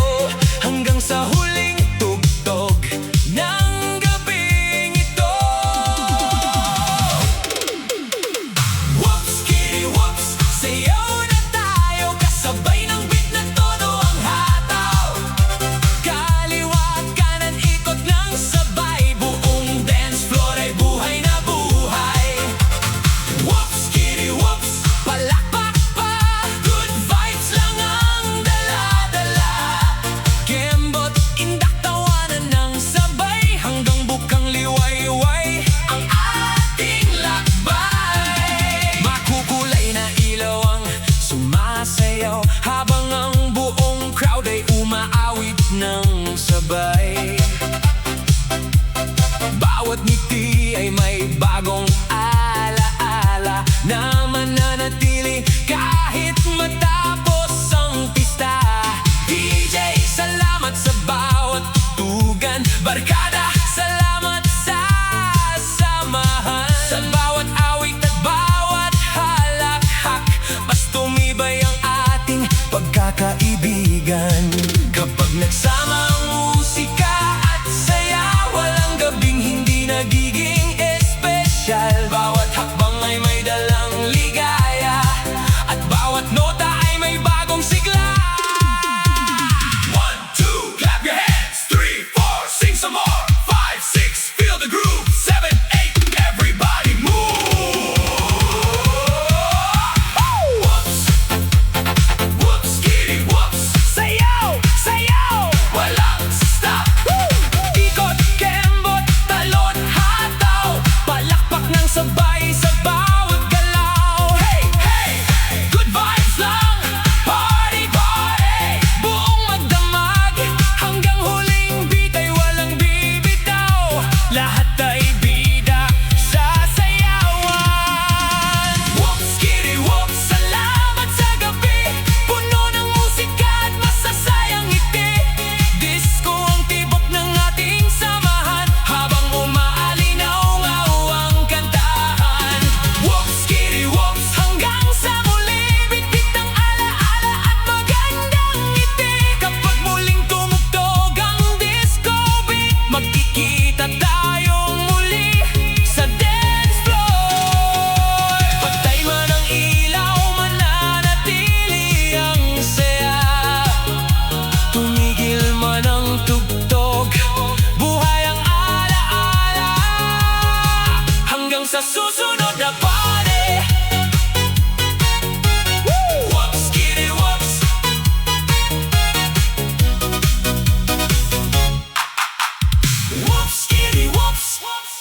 Skitty whoops!